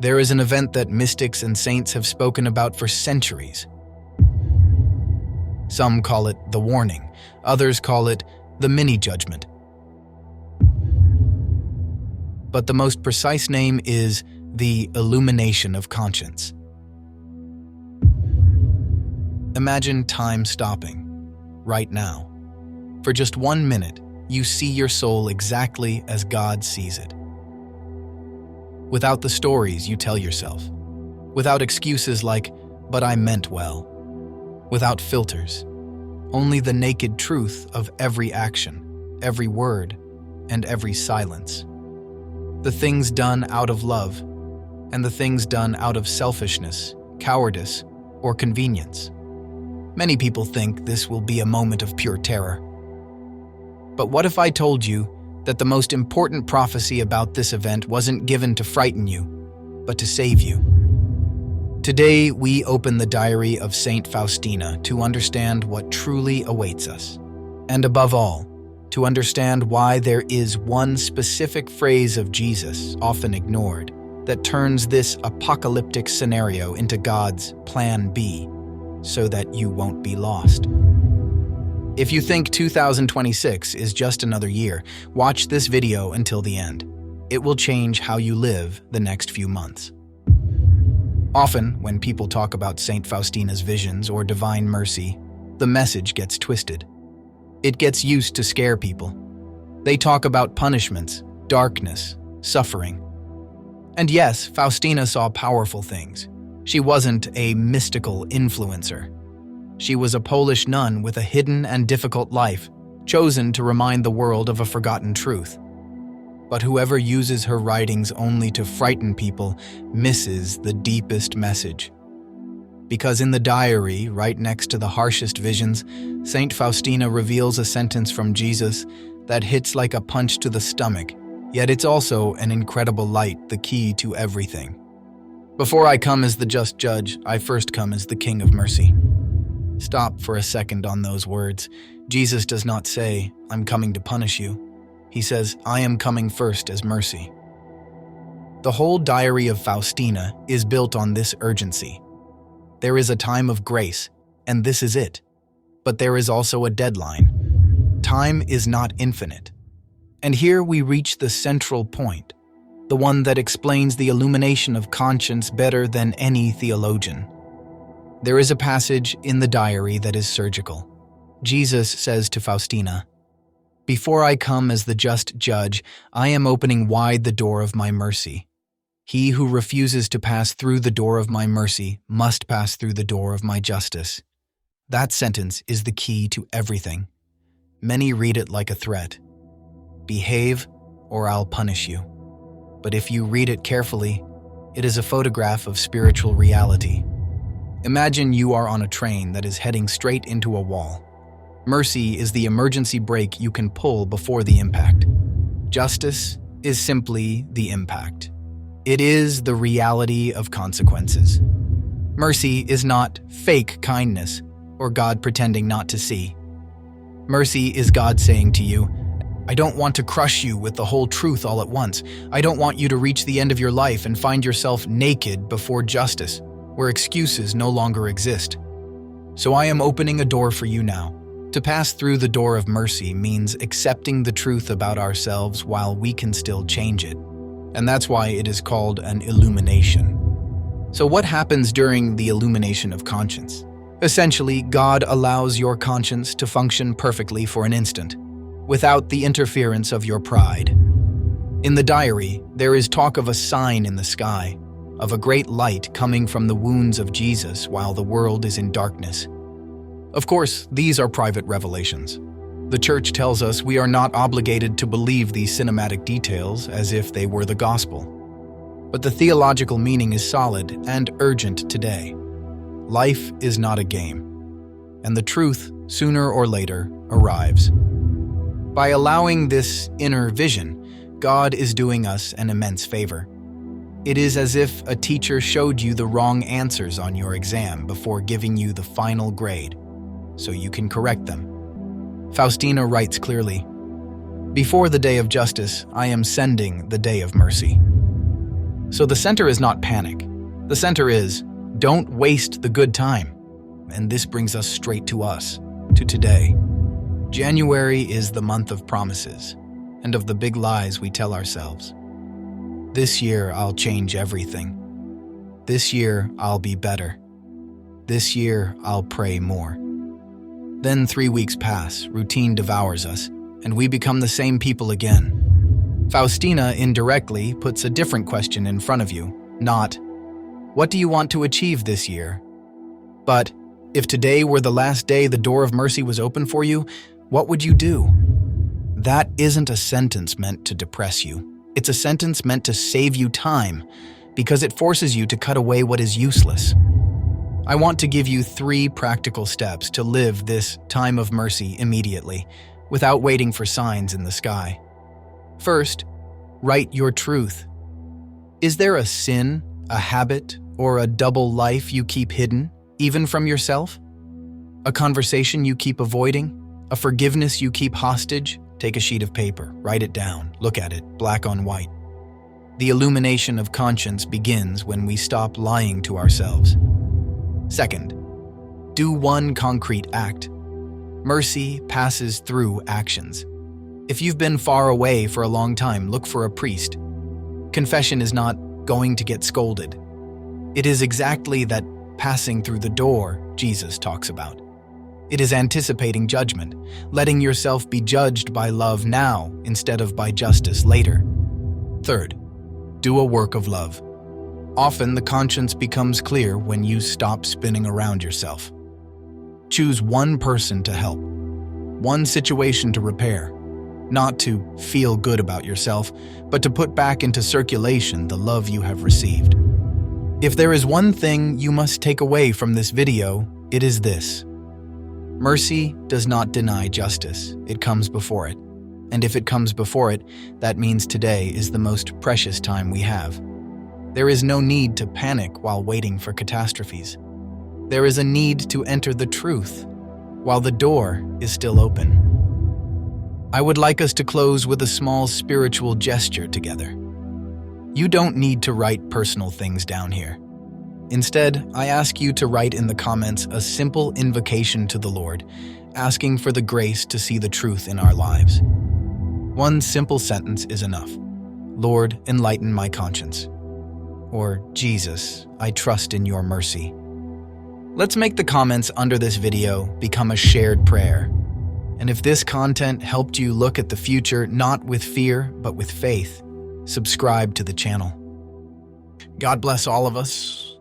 There is an event that mystics and saints have spoken about for centuries. Some call it the warning, others call it the mini-judgment. But the most precise name is the Illumination of Conscience. Imagine time stopping, right now. For just 1 minute, you see your soul exactly as God sees it. Without the stories you tell yourself. Without excuses like, "But I meant well." Without filters. Only the naked truth of every action, every word, and every silence. The things done out of love, and the things done out of selfishness, cowardice, or convenience. Many people think this will be a moment of pure terror. But what if I told you that the most important prophecy about this event wasn't given to frighten you, but to save you? Today, we open the diary of Saint Faustina to understand what truly awaits us. And above all, to understand why there is one specific phrase of Jesus, often ignored, that turns this apocalyptic scenario into God's Plan B, so that you won't be lost. If you think 2026 is just another year, watch this video until the end. It will change how you live the next few months. Often, when people talk about Saint Faustina's visions or divine mercy, the message gets twisted. It gets used to scare people. They talk about punishments, darkness, suffering. And yes, Faustina saw powerful things. She wasn't a mystical influencer. She was a Polish nun with a hidden and difficult life, chosen to remind the world of a forgotten truth. But whoever uses her writings only to frighten people misses the deepest message. Because in the diary, right next to the harshest visions, Saint Faustina reveals a sentence from Jesus that hits like a punch to the stomach, yet it's also an incredible light, the key to everything. "Before I come as the just judge, I first come as the King of mercy." Stop for a second on those words. Jesus does not say, "I'm coming to punish you." He says, "I am coming first as mercy." The whole diary of Faustina is built on this urgency. There is a time of grace, and this is it. But there is also a deadline. Time is not infinite. And here we reach the central point, the one that explains the illumination of conscience better than any theologian. There is a passage in the diary that is surgical. Jesus says to Faustina, "Before I come as the just judge, I am opening wide the door of my mercy. He who refuses to pass through the door of my mercy must pass through the door of my justice." That sentence is the key to everything. Many read it like a threat. Behave, or I'll punish you. But if you read it carefully, it is a photograph of spiritual reality. Imagine you are on a train that is heading straight into a wall. Mercy is the emergency brake you can pull before the impact. Justice is simply the impact. It is the reality of consequences. Mercy is not fake kindness or God pretending not to see. Mercy is God saying to you, "I don't want to crush you with the whole truth all at once. I don't want you to reach the end of your life and find yourself naked before justice, where excuses no longer exist. So I am opening a door for you now." To pass through the door of mercy means accepting the truth about ourselves while we can still change it. And that's why it is called an illumination. So what happens during the illumination of conscience? Essentially, God allows your conscience to function perfectly for an instant, without the interference of your pride. In the diary, there is talk of a sign in the sky, of a great light coming from the wounds of Jesus while the world is in darkness. Of course, these are private revelations. The Church tells us we are not obligated to believe these cinematic details as if they were the gospel. But the theological meaning is solid and urgent today. Life is not a game, and the truth, sooner or later, arrives. By allowing this inner vision, God is doing us an immense favor. It is as if a teacher showed you the wrong answers on your exam before giving you the final grade, so you can correct them. Faustina writes clearly, "Before the day of justice, I am sending the day of mercy." So the center is not panic. The center is, don't waste the good time. And this brings us straight to today. January is the month of promises and of the big lies we tell ourselves. This year, I'll change everything. This year, I'll be better. This year, I'll pray more. Then 3 weeks pass, routine devours us, and we become the same people again. Faustina indirectly puts a different question in front of you, not, what do you want to achieve this year? But, if today were the last day the door of mercy was open for you, what would you do? That isn't a sentence meant to depress you. It's a sentence meant to save you time, because it forces you to cut away what is useless. I want to give you 3 practical steps to live this time of mercy immediately, without waiting for signs in the sky. First, write your truth. Is there a sin, a habit, or a double life you keep hidden, even from yourself? A conversation you keep avoiding? A forgiveness you keep hostage? Take a sheet of paper, write it down, look at it, black on white. The illumination of conscience begins when we stop lying to ourselves. Second, do one concrete act. Mercy passes through actions. If you've been far away for a long time, look for a priest. Confession is not going to get scolded. It is exactly that passing through the door Jesus talks about. It is anticipating judgment, letting yourself be judged by love now instead of by justice later. Third, do a work of love. Often the conscience becomes clear when you stop spinning around yourself. Choose one person to help, one situation to repair, not to feel good about yourself, but to put back into circulation the love you have received. If there is one thing you must take away from this video, it is this. Mercy does not deny justice, it comes before it. And if it comes before it, that means today is the most precious time we have. There is no need to panic while waiting for catastrophes. There is a need to enter the truth while the door is still open. I would like us to close with a small spiritual gesture together. You don't need to write personal things down here. Instead, I ask you to write in the comments a simple invocation to the Lord, asking for the grace to see the truth in our lives. One simple sentence is enough. Lord, enlighten my conscience. Or, Jesus, I trust in your mercy. Let's make the comments under this video become a shared prayer. And if this content helped you look at the future not with fear, but with faith, subscribe to the channel. God bless all of us.